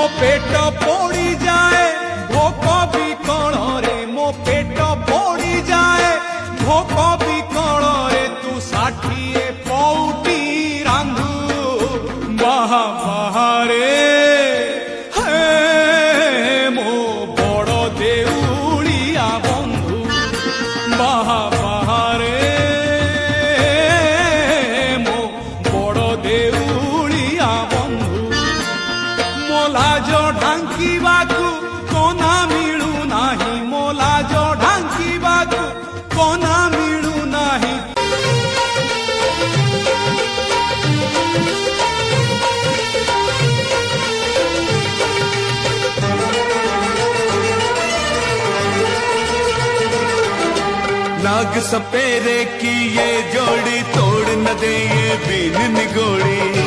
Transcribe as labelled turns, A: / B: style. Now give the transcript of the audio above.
A: मो पेट पोड़ी जाए भोक भी कण रे मो पेट पोड़ी जाए भोक भी कण रे तू 60 पौटी रांधू बाहा बाहा रे हे मो बड़ देउलिया बंधु बाहा बाहा रे मो बड़ देउलिया बंधु मोलाज ढांकीबाकू कोना मिलू नाही मोलाज ढांकीबाकू कोना मिलू नाही
B: नाग सपेरे की ये जोड़ी तोड़ न दे ये बीन निगोड़ी